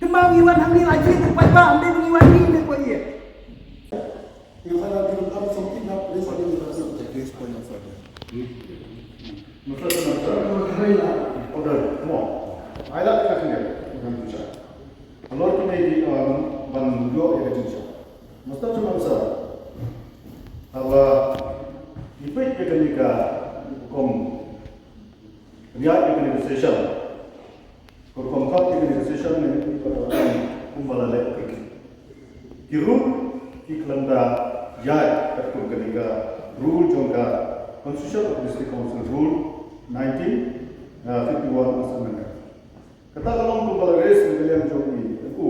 Kembang iwan hamil aja tempat bang dia mengiwan ini kau iya. Yang saya lakukan something nak boleh saya lakukan this point of order. Masalah order, semua. Ayat kita sendiri dengan tujuan. Allah tu mesti bantu yang tujuan. Mesti cuma besar. Apa ipet ketika hukum riak negosiasi, hukum kap negosiasi ni kumpul lagi. Kirun kelanda jaya terkumpul ketika rule jangka Constitution of District Council Rule 1951 Amendment. Kata kalau kumpul res negara jogi, aku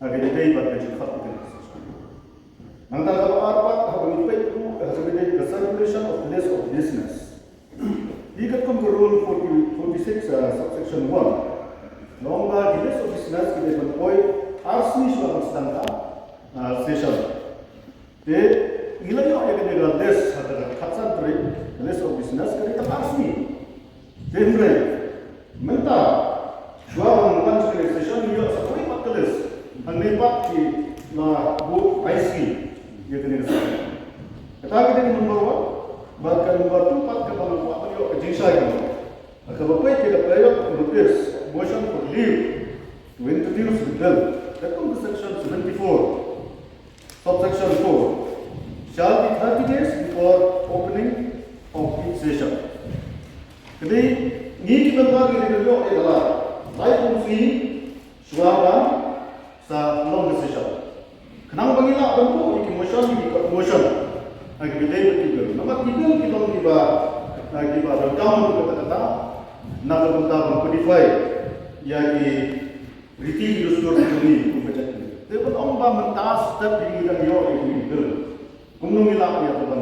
agak jadi pada cepat itu. Antara kalau arpat habang ipet itu sebagai the circulation of place of business. Jika kumpul Rule 46 subsection 1, lomba place of business kita berpoin arsni suatu sedangkan session. Jadi nilai yang ada di dalam des adalah katsan trade place of business kita arsni. Jadi minta jualan lunch session ini sesuai matlis. Anipak di na bu IC gitu nih. Kita ini membawa bahkan membantu pat kepada apa dia kejinsai kan. Kalau apa kita perlu notice motion for leave to introduce the bill. That comes section 74, subsection 4. Shall be 30 days before opening of each session. Jadi ini kita dulu adalah baik fungsi suara sa long session. Kenapa bangila bentuk ini motion lagi beda betul. Nama tiga kita tiba lagi pada kamu kata-kata nak bentuk mengkodify yang riti dustur ini membaca ini. Tapi orang mentas step ini dan yo ini betul. Kumnungila ya tuan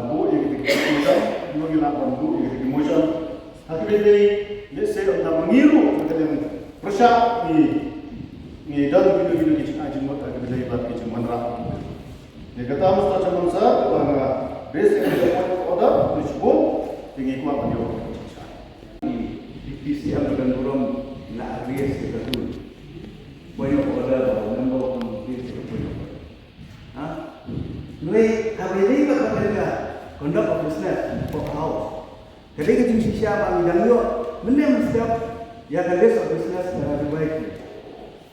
bu yang kita motion, kumnungila bu yang kita motion. Tapi beda ini saya nak mengiru macam persyak ni dan video kecil aja mot agak beda ibarat kecil manra. Ni kata mesti macam mana bahwa basic order disebut tinggi kuat beliau. Divisi dan burung nak rias kita tu. Banyak order nombor divisi kita. Ha? Noi abadi kat mereka conduct of business for house. Jadi kita mesti siapa bidang yo, mana mesti ya kan list of business dari baik.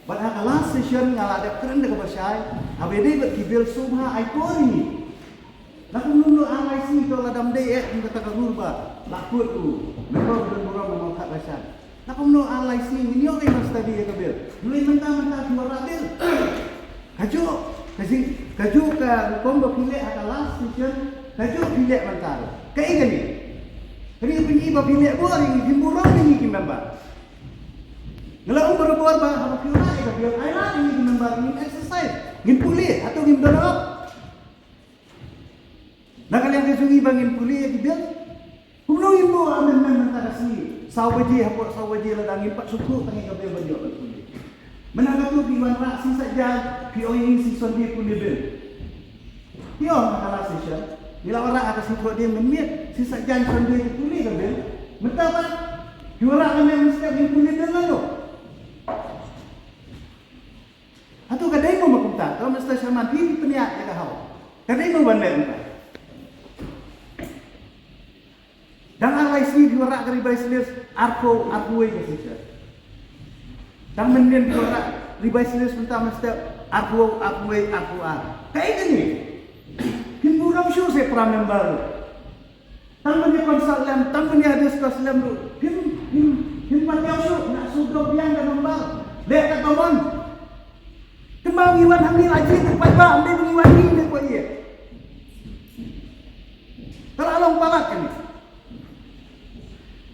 Pada last session ngalada keren dekat pasai, abadi berkibil subha aikor ini. Nak menunggu alai sini kalau dalam day kita kata rubah, lakut tu, memang benar-benar mengangkat pasai. Nak menunggu alai sini, ini orang yang tadi ya kabil. Mulai mentah-mentah dua rabil. Kaju ke hukum berpilih akan last session, kaju pilih mentah. Kayak gini. Jadi pilih berpilih boleh ini, dimurang ini kimba. Kalau berbuat bah, apa kira kita biar ayat ini member ini exercise, ngin pulih atau ngin download. Nak kalian kesungi bangin pulih dia, kumulong ibu amen mentara sini. Sawaji apa sawaji ladang impak suku tangi kabel baju pulih. Menaga tu piwan raksi saja, pio ini si sondi pulih bil. Pio nakala session, bila orang atas itu dia memit si saja sondi pulih kabel. Mentapa, pio orang yang mesti ngin pulih bil lalu. Atau kadang mau makumta, kalau mesti sama di peniak ya kau. Kadang mau bandel entah. Dan alai sini diorang ribai selis arko ke sisa. Dan mending diorang ribai selis mentah mesti arko kayak gini. Kimurang syur saya pernah member. Tangannya konsalem, tangannya ada konsalem lu. Him patiau syur nak sudah biang dan member. Lihat kat kawan. Kembang iwan hamil aja tempat bang dia mengiwan ini kau iya. Kalau alam palat kan.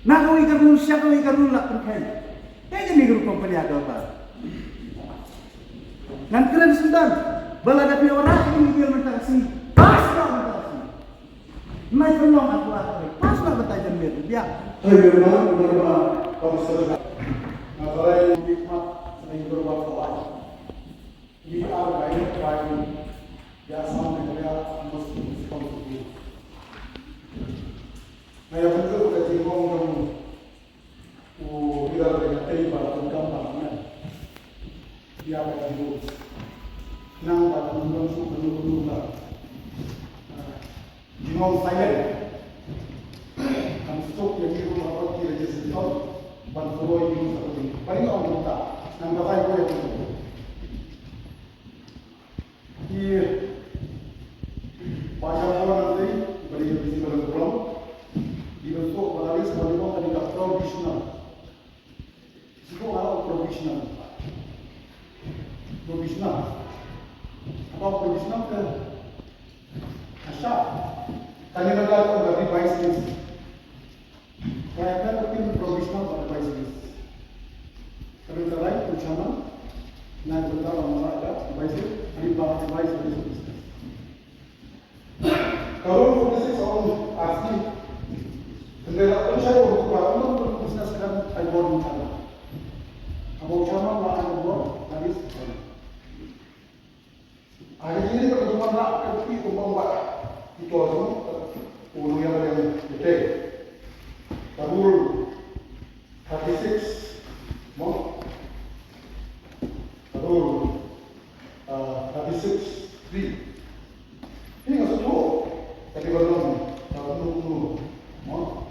Nak kau ikan dulu siapa kau ikan dulu lah perken. Kayak ni grup company ada apa? Nan keren sundan. Bala ada orang ini dia mentah sini. Pas nak mentah sini. Mai penolong aku pas nak bertanya dia. Berapa konsultan. Kalau yang hikmat sering berbuat kuat. We are guided by the Assam Media Muslim Responsibility. Nah, yang betul kita tinggal dengan tidak dengan teri pada tengkam tangan. dia pada dulu. Nang pada undang suku lah. Jinom silent. Kan stok yang itu apa kira jadi setor. Bantuan itu seperti paling orang kita. Nang bagai boleh itu. Iya. Pasal orang nanti beri bisi berpulang. Dibentuk melalui sebagai orang tidak profesional. Itu adalah profesional. Profesional. Apa profesional kan? Asal. Tanya negara dari bisnis. Saya kan mungkin profesional pada bisnis. Kalau terlain pencana, nanti bentar orang ada bisnis, di bawah bisnis. Kalau profesi seorang asli, kendaraan saya untuk bangun bisnis kan ada bencana. Abang Chama lah ada buat habis. Hari ini kalau cuma nak pergi ke bawah itu aja, ulu yang ada yang gede. Tabur 36, mau? Tabur 36, 3. Ini nggak sesuatu, tapi belum dulu, mau?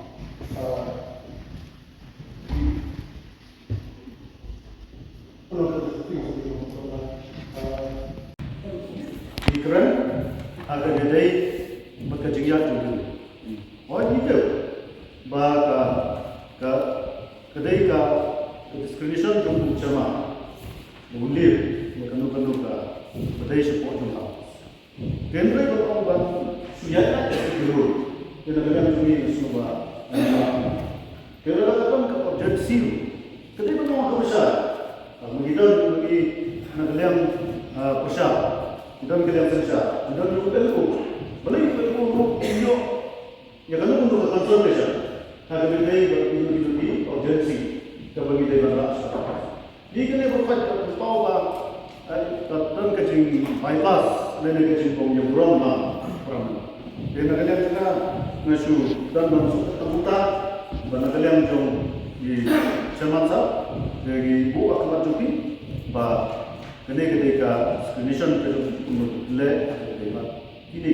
Ikran ada kedai berkejian juga. Oh itu, baga ke kedai ke discrimination jumlah cuma ulir kanu ka kedai support jumlah. Kendra berkorban suyat dulu. Kita bilang ini semua. Kendra katakan ke urgensi. Kedai berkorban besar. Kita bagi nak kalian besar. Kita kalian besar. Kita juga belum. Balik ke guru ini, ya kalau untuk conservation, harga berdaya bagi di urgensi, kita bagi dia beras. Jika ni berfaktor bahawa tentang kecing bypass, dan kecing punya beramah. Dia nak kalian juga ngasih dan masuk terbuka, dan kalian jom di semasa, jadi buat kemat cuti, bah kene ketika screenshot untuk le, ini.